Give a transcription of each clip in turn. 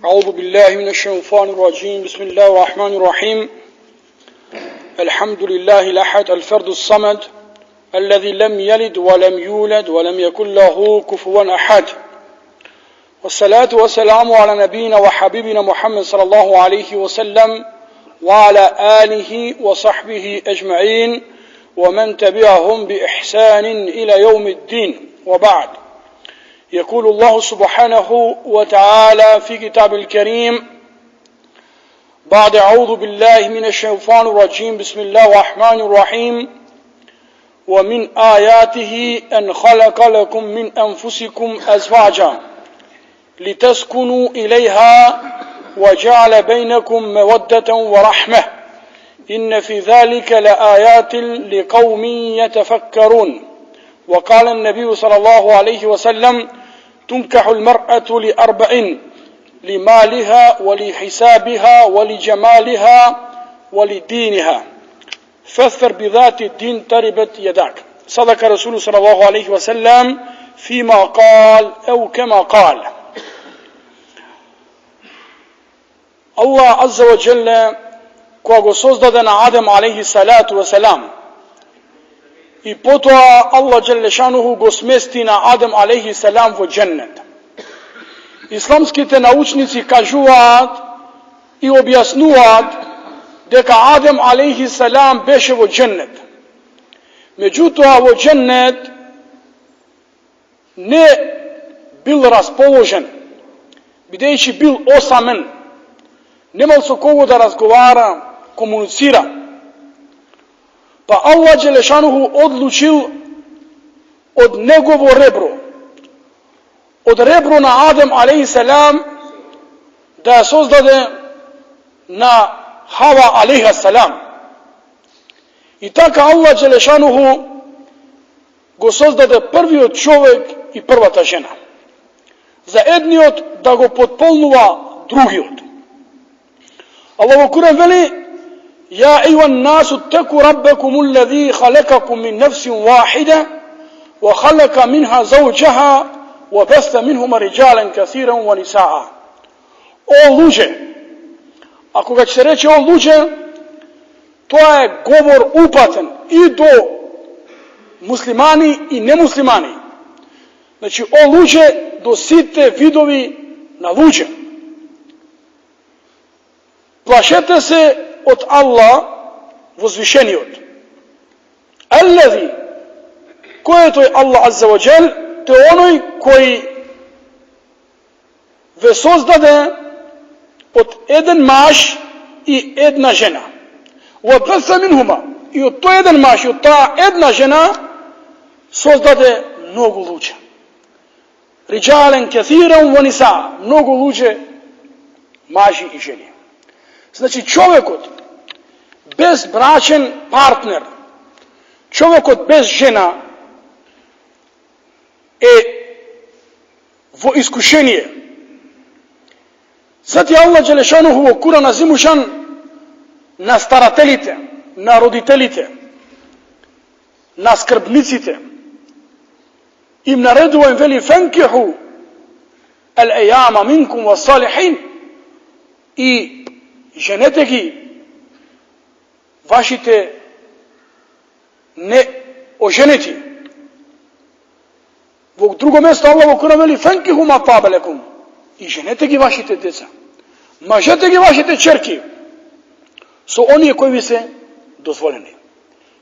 أعوذ بالله من الشيطان الرجيم بسم الله الرحمن الرحيم الحمد لله الأحد الفرد الصمد الذي لم يلد ولم يولد ولم يكن له كفوا أحد والصلاة والسلام على نبينا وحبيبنا محمد صلى الله عليه وسلم وعلى آله وصحبه أجمعين ومن تبعهم بإحسان إلى يوم الدين وبعد. يقول الله سبحانه وتعالى في كتاب الكريم بعد أعوذ بالله من الشيطان الرجيم بسم الله الرحمن الرحيم ومن آياته أن خلق لكم من أنفسكم أزواجا لتسكنوا إليها وجعل بينكم مودة ورحمة إن في ذلك لآيات لقوم يتفكرون. وقال النبي صلى الله عليه وسلم تنكح المرأة لأربع لمالها ولحسابها ولجمالها ولدينها فاظفر بذات الدين تربت يداك. صدق رسول صلى الله عليه وسلم فيما قال أو كما قال. Allah azza wa jalla koga go sozdade na Adem alaihi salatu wasalam i potoa Allah jalla šanuhu go smesti na Adem alaihi salam vo džennet. Islamskite naučnici kažuat i objasnuat deka Adem alaihi salam beše vo džennet. Međutim, vo džennet ne bil raspoložen, bideći bil osamen, nemal su kogo da razgovara, komunicira. Pa Allah Đelešanuhu odlučil od njegovo rebro, od rebro na Adem a.s. da sozdade na Hava a.s. I tako Allah Đelešanuhu go sozdade prvi od čovjek i prva ta žena. Za jedni od da go potpolnuva drugi od. Allah u Kur'an veli يا أيها الناس اتقوا ربكم الذي خلقكم من نفس واحدة وخلق منها زوجها وبث منهما رجالا كثيرا ونساء. O luđe, ako ga će se reći o luđe, to je govor upaten i do muslimani i nemuslimani. Znači o luđe dosite vidovi na luđe. Plašete se od Allah vozvišeni od. Allazi, ko je to je Allah azza wa jal? To je onoj koji ve sozdade od jedan maš i jedna žena. Wa basa minhuma, i od to jedan maš i od ta jedna žena sozdade mnogo luđa. Riđalen kathiran wa nisa, mnogo luđe maži i ženi. Znači čovjek od bezbračen partner, čovjek od bez žena vo iskušenje. Zati Allah Đelešanuhu u Kur'ana zimušan na staratelite, na roditelite, na skrbnicite. Im nareduo im veli fankihu al-ejama minkum wa salihin i ženete gi vašite ne oženiti. U drugom mjestu Allah u Kur'anu veli fankihu ma tabe lekum i ženete gi vašite deca. Mažete gi vašite čerki. Su oni koji vi se dozvoljeni.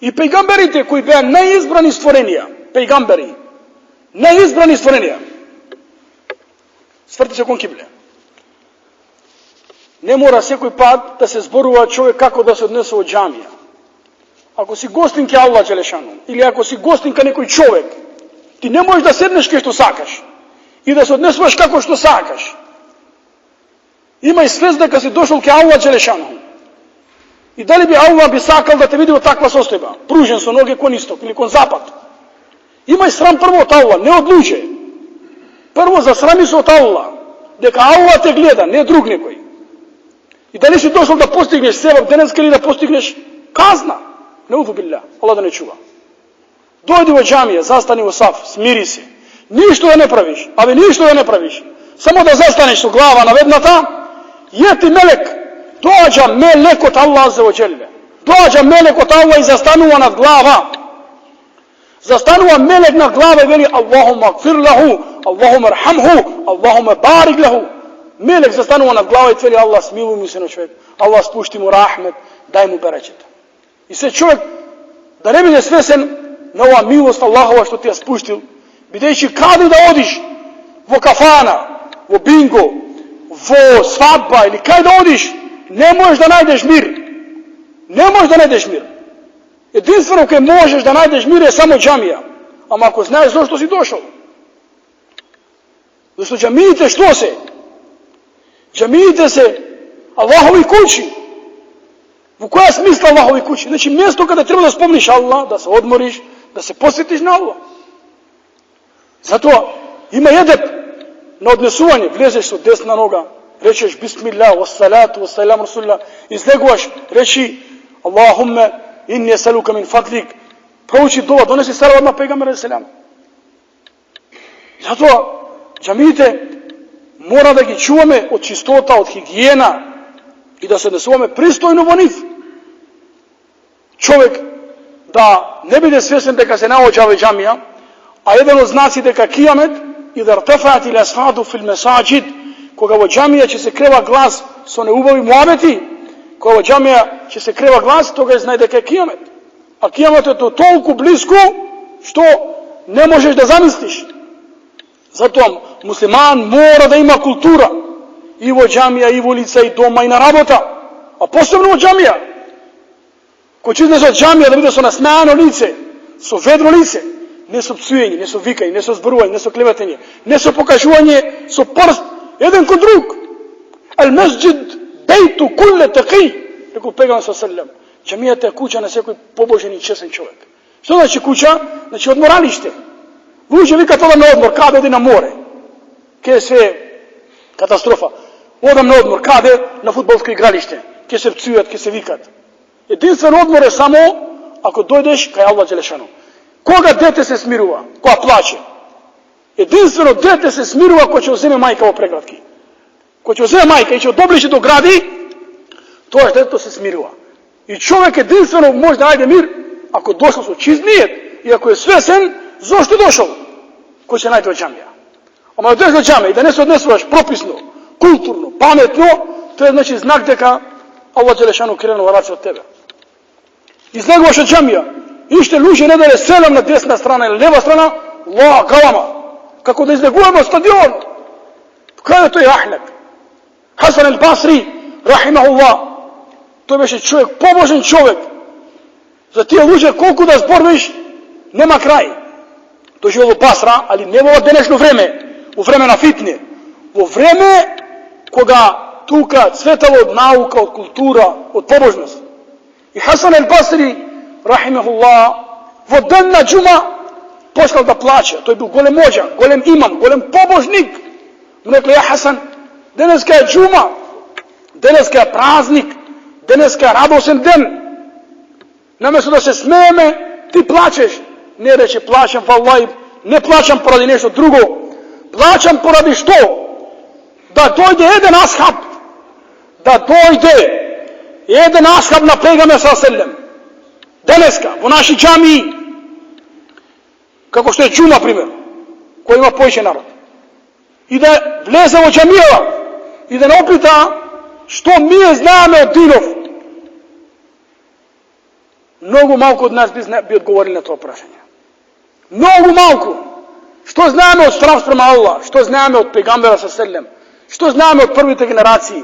I pejgamberite koji be najizbrani stvorenija, pejgamberi, najizbrani stvorenija. Svrti se kon kible. Ne mora svekoj pad da se zboruva čovjek kako da se odnese od džamija. Ako si gostinke Allah Đelešanu, ili ako si gostinka nekoj čovjek, ti ne možeš da sedneš kje što sakaš i da se odneseš kako što sakaš. Imaj svest da kad si došao kje Allah Đelešanu i da li bi Allah bi sakal da te vidio takva sostojba, pružen su noge kon istok ili kon zapad. Imaj sram prvo od Allah, ne od luđe. Prvo zasrami se od Allah, deka Allah te gleda, ne drug nekoj. I da nisi došao da postigneš sebab deneske ili da postigneš kazna. Neuzu billah, Allah da ne čuva. Dojdi u džamije, zastani u saf, smiri se. Ništa da ne praviš, ali ništa da ne praviš. samo da zastaneš u glava navednata, je ti melek, dođa melek od Allah azza wa jalla. Dođa melek od Allah i zastanuva nad glava. Zastanuva melek nad glava i veli Allahumma gfir lahu, Allahumma arhamhu, Allahumma barik lahu. Melek zastanuva nad glava i veli Allah smiluj mu se na čovjek, Allah spušti mu rahmet, daj mu berećeta. I sve čovjek, da ne bude svesen na ova milost Allahova što ti je spustil, videći kada da odiš vo kafana, vo bingo, vo svadba ili kaj da odiš, ne možeš da najdeš mir. Ne možeš da najdeš mir. Jedinstveno koje možeš da najdeš mir je samo džamija. Ama ako znaš zašto si došao. Zašto džamijite što se? Džamijite se Allahovi kući. U koja smisla Allahovi kući? Znači mjesto kada treba da spomniš Allah, da se odmoriš, da se posjetiš na Allah. Zato ima jedep na odnesuvanje. Vlezeš se od desna noga, rečeš bismillah, wassalatu, wassalamu rasulillah, izleguvaš, reći Allahumma inni esaluka min fadlik, prouči dova, donesi salavat na pejgambera selam. Zato džamijite mora da gi čuvame od čistota, od higijena i da se odnesuvame pristojno vo njih. Čovjek da ne bude svjestan deka se naođava džamija, a jedan od znaci deka kijamet i da rtefat ili ashadu fil mesajid, koga vo džamija će se kreva glas s one ubavi muabeti, koga vo džamija će se kreva glas, toga je znaj deka je kijamet. A kijamet je to toliko blisko što ne možeš da zamisliš. Zato musliman mora da ima kultura i vo džamija, i vo ulica, i doma, i na rabota, a posebno vo džamija. Ko će izlezi od džamija da vide su nasmejano lice, su vedro lice, ne su psujenje, ne su vikanje, ne su zbruvanje, ne su klevetenje, ne su pokažuvanje, su prst, jedan kod drug. Al mesđid bejtu kulle taqi, rekao pejgamber sallam. Džamija je kuća na svakoj pobožen i čestan čovjek. Što znači kuća? Znači odmoralište. Uđe vikat odam na odmor, kada odi na more. Kje je sve katastrofa. Odam na odmor, kada na fudbalsko igralište. Kje se psujat, kje se vikat. Jedinstven odmor je samo ako dojdeš kaj Allah Đelešanu. Koga dete se smiruva? Koja plaće? Jedinstveno dete se smiruva ko će uzeme majka o pregradki. Ko će uzeme majka i će od obliže do gradi, to je dete se smiruva. I čovjek jedinstveno može da najde mir ako došao su čist nijet i ako je svesen zašto je došao. Ko će najde od džamija. A malo dođe do džamija i da ne se odnesuvaš propisno, kulturno, pametno, to je znači znak deka Allah Đelešanu krenuo vraća od tebe. Izleguvaš od džamija, ište luže ne da je selam na desna strana ili lijeva strana, la galama. Kako da izlegujemo stadion. Kada je to je Ahmed? Hasan al-Basri, rahimahullah. To je veće čovjek, pobožen čovjek. Za tije luže koliko da zborviš, nema kraj. To je živjelo Basra, ali ne ovo današnje vreme, u vremena fitne. U vreme koga tuka cvetalo od nauka, od kultura, od pobožnosti. I Hasan al-Basri, rahimahullah, vodan na džuma poslal da plaće. To je bio golem mođa, golem imam, golem pobožnik. Mu rekli, ja Hasan, deneska je džuma, deneska je praznik, deneska je radosen den. Namjesto da se smeme, ti plaćeš. Ne reče, plaćam, vallahi, ne plaćam poradi nešto drugo. Plaćam poradi što? Da dojde jedan ashab, da dojde jedan ashab na pejgambera sallam. Deneska, u našoj džamiji, kako što je džuma primjer, koji ima pojiće narod. I da vleze u džamijeva i da ne opita što mi je znamo od dinov. Mnogo malko od nas bi odgovorili na to prašanje. Mnogo malko. Što znamo od strah prema Allah, što znamo od pejgambera sallam, što znamo od prvite generacije.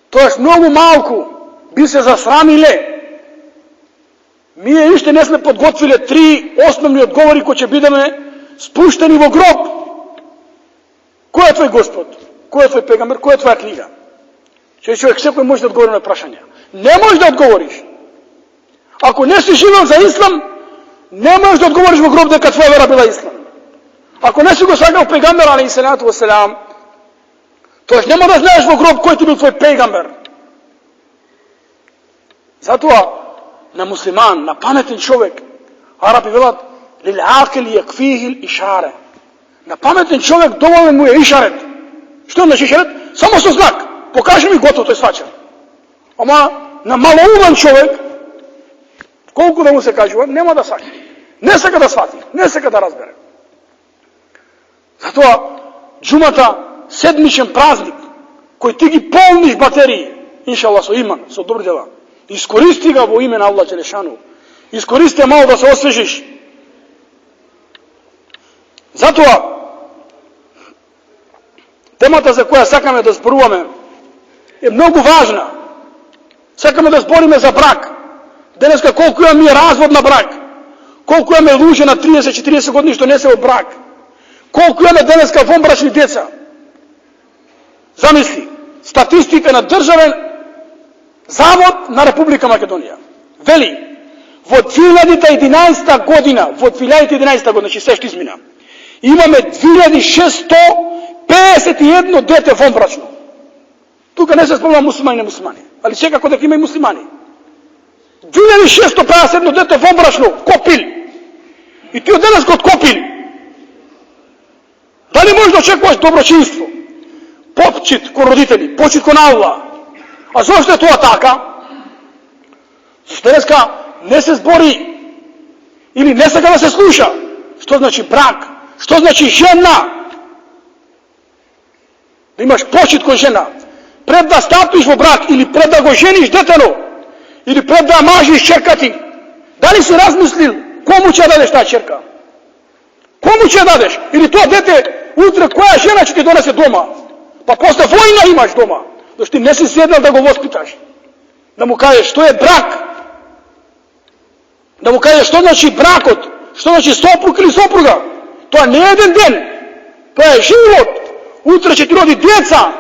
To je mnogo malko. Bi se zasramile. Mi je ište ne sme podgotvile 3 osnovni odgovori ko će bideme spušteni vo grob. Ko je tvoj gospod? Ko je tvoj pegamber? Ko je tvoja knjiga? Če čovjek sve koji može da odgovori na prašanja. Ne možeš da odgovoriš. Ako ne si živio za islam, ne možeš da odgovoriš vo grob da tvoja vera bila islam. Ako ne si go sagao pejgamber, alaihi salatu wasalam, to još nema da znaš vo grob koji ti bil tvoj pejgamber. Zato na musliman, na pametan čovjek, Arabi velat, lil aqil yakfihi al ishara. Na pametan čovjek dovoljan mu je išaret. Što znači išaret? Samo što znak. Pokaži mi, gotovo, to je svačan. Ama na malouman čovjek, koliko da mu se kaže, nema da shvati. Ne se kada shvati, ne se kada razbere. Zato džumata, sedmičan praznik, koji ti gi polniš baterije, inša Allah, so iman, so dobro djela. Iskoristi ga vo imena Allah Đelešanu. Iskoristi malo da se osvežiš. Zato temata za koja sakame da zboruvame je mnogo važna. Sakame da zborime za brak. Deneska koliko imam je razvod na brak. Koliko imam je luže na 30-40 godini što nese u brak. Koliko imam je deneska vonbračnih djeca. Zamisli, statistika na državen zavod na Republika Makedonija. Veli, od 2011. godina, znači sve što izmina, imame 2651 dete vonbračno. Тука не се спомна мусулмани, не мусулмани. Али секако дека има и муслимани. 2651 дете вонбрашно, копил. И ти од денес код копил. Дали можеш да очекуваш доброчинство? Почит кон родители, почит кон Аллах. А зашто е тоа така? Зашто денеска не се збори или не сака да се слуша. Што значи брак? Што значи жена? Да имаш почит кон жена. Пред да стапиш во брак или пред да го жениш детено или пред да мажиш черка ти, дали си размислил кому ќе дадеш таа черка? Кому ќе дадеш? Или тоа дете утре која жена ќе ти донесе дома? Па после војна имаш дома, зашто ти не си седнал да го воспиташ. Да му кажеш што е брак. Да му кажеш што значи бракот, што значи сопруг или сопруга. Тоа не е еден ден. Тоа е живот. Утре ќе ти роди деца.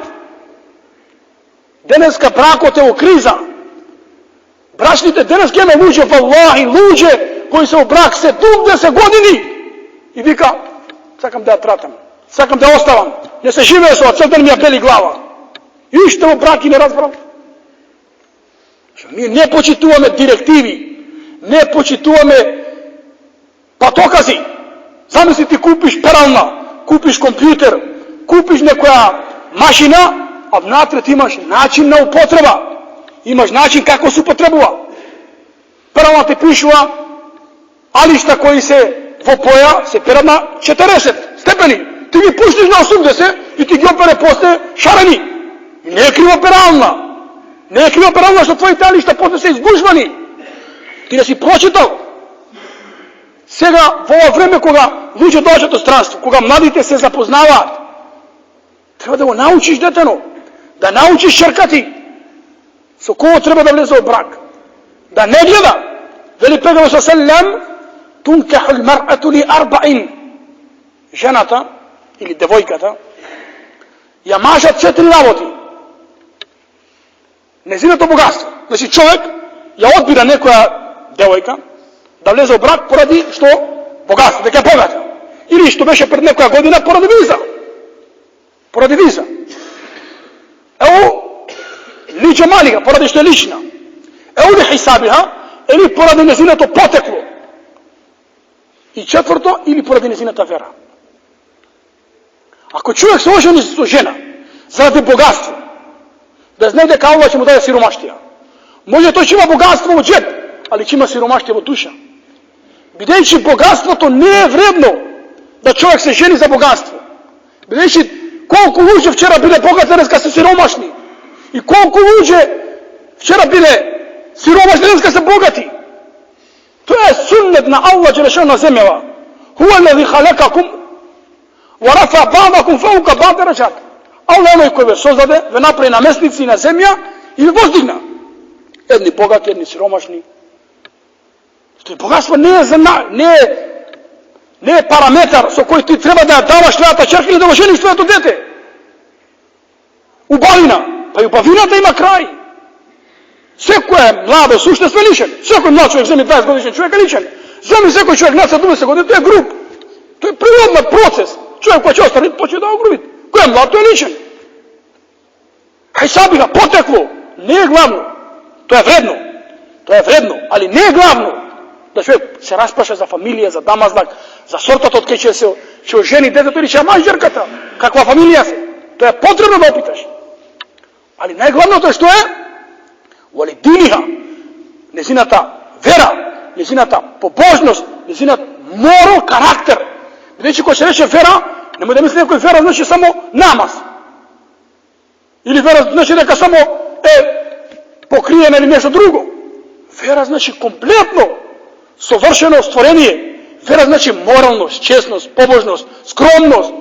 Денеска бракот е у криза. Брачните денеска има луѓе, валлахи, луѓе кои се у брак 70 години и вика, сакам да ја тратам, сакам да оставам, не се живее со цел ден ми ја бели глава. И што во брак и не разбрам. Ние не почитуваме директиви, не почитуваме патокази. Замисли ти купиш перална, купиш компјутер, купиш некоја машина, а внатре ти имаш начин на употреба. Имаш начин како се употребува. Перална ти пишува алишта кои се во поја, се перат на 40 степени. Ти ги пуштиш на 80 и ти ги опере после шарени. Не е криво перална. Не е криво перална што твоите алишта после се изгужвани. Ти не си прочитал. Сега, во ова време кога луѓе доаѓаат од странство, кога младите се запознаваат, треба да го научиш детено, да научиш черка ти, со кого треба да влезе во брак. Да не гледа. Вели Пегамбер саллем, тункаху лмар'ату ли арбаин. Жената или девојката ја мажат 4 работи. Незиното богатство. Значи човек ја одбира некоја девојка да влезе во брак поради што богатство, дека е богата. Или што беше пред некоја година поради виза. Поради виза. Ево ли джамалига, поради што е лична. Ево ли хисабиха, или поради незиното потекло. И четврто, или поради незината вера. Ако човек се ожени со жена заради богатство, да знае дека Аллах ќе му даде сиромаштија. Може тој ќе има богатство во джеб, али ќе има сиромаштија во душа. Бидејќи богатството не е вредно да човек се жени за богатство. Бидејќи колку луѓе вчера биле богати, денеска се сиромашни. И колку луѓе вчера биле сиромашни, денеска се богати. Тоа е суннет на Аллах Джелешан на земјава. Хуа лези халакакум ва рафа ба'дакум фаука ба'д дараџат. Аллах е оној кој ве создаде, ве направи наместници на земја и ве воздигна. Едни богати, едни сиромашни. Тој богатство не е параметар со кој ти треба да ја даваш твојата черка или да го жениш твоето дете. Убавина. Па и убавината има крај. Секој е младо суштество личен. Секој млад човек, земи 20 годишен човек е личен. Земи секој човек над 70 години, тој е груб. Тој е природен процес. Човек кој ќе остане, почне да го грубит. Кој е млад, тој е личен. Хисабига, потекло, не е главно. Тоа е вредно. Тоа е вредно, али не е главно. da čovjek se raspraša za familija, za damazlak, za sortat od kje će ženi detetu ili će mađerkata, kakva familija se. To je potrebno da opitaš. Ali najglavno to što je voli diniha, njezinata vera, njezinata pobožnost, njezinat moral, karakter. Reći ko će reći vera, nemoj da misli neko je vera znači samo namaz. Ili vera znači neka samo pokrijena ili nešto drugo. Vera znači kompletno savršeno stvorenje. Vera znači moralnost, čestnost, pobožnost, skromnost.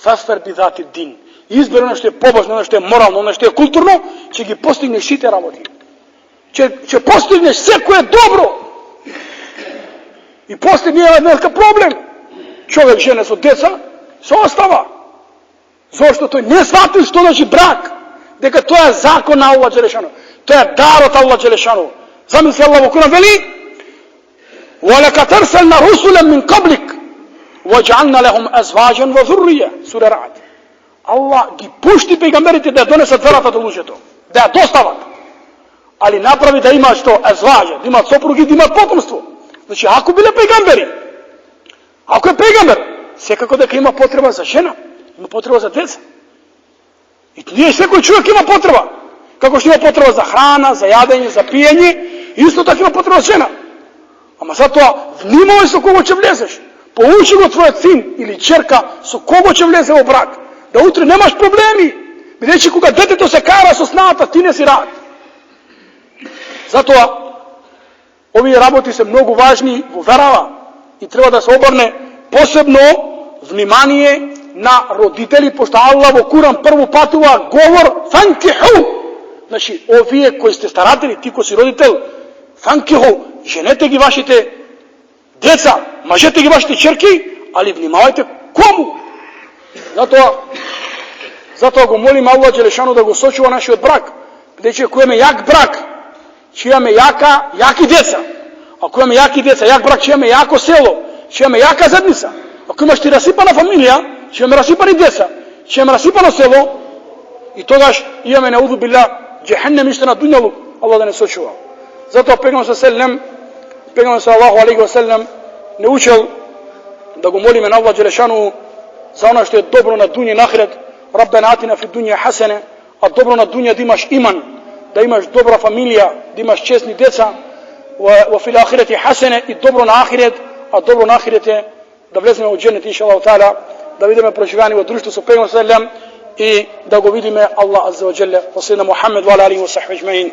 Fasfer bi dati din. Izberi ono što je pobožno, ono što je moralno, ono što je kulturno, će gi postigneš i te ravoti. Će postigneš sve koje je dobro. I poslije nije nekakav problem. Čovjek, žene su djeca, se ostava. Zašto to ne shvatili što znači brak? Deka to je zakon na Allah Đelešanu. To je dar od Allah Đelešanu. Zamisli Allah u Kur'an veli وَلَكَتْ أَرْسَلْنَا رُسُلًا مِنْ قَبْلِكَ وَجَعَلْنَا لَهُمْ أَزْوَاجًا وَذُرِّيَّةً Sura Ra'd. Allah gi pušti pejgamberite da donese dverata do luže to. Da je dostavak. Ali napravi da imaš to azvađa, da imaš soprugi, da imaš potomstvo. Znači, ako bile pejgamberi, ako je pejgamber, svekako da ima potreba za žena, ima potreba za djeca. I nije sve koji čovjek ima potreba. Kako što ima potreba za hrana, za jadenje, za pijenje, isto tako ima potreba za žena. Ama zato vnimoj su kogo će vlezeš. Pouči go tvoj sin ili čerka su kogo će vleze u brak. Da utri nemaš problemi. Reći koga deteto se kara su snata, ti ne si rad. Zato ovi raboti se mnogo važni u verava i treba da se obrne posebno vнимание na roditelji, pošto Allah u Kur'an prvu patuva govor fankihu. Znači, ovije koji ste staratelji, ti ko si roditelj, fankihu, ženete gi vašite djeca, mažete gi vašite čerki, ali vнимавайте komu. Zato go molim Allah Đelešanu da go sočuva naši od brak. Gdje će ko je jak brak, čija me jaki djeca. Ako imamo jaki djeca, jak brak, čija me jako selo, čija me jaka zajednica. Ako imaš ti rasipana familija, čija me rasipani djeca, čija me rasipano selo, i togaš imame na udu billah, džehennem ište na dunjalu, Allah da ne sočuva. Zato pegam se Allahu alaihi wa sallam, ne učel da go molim na Allah Đelešanu za ono što je dobro na dunji nahiret. Rabbena atina fi dunja hasene, a dobro na dunja da imaš iman, da imaš dobra familija, da imaš česni djeca, wa fil ahireti hasene, i dobro na ahiret, a dobro na ahiret je da vlezimo u džennet, inša Allah ta'ala, da vidimo proživljani u društvu sa pegom sallam i da go vidime Allah azza wa jalla, wa sallam Muhammed wa alihi wa sahbihi ajma'in.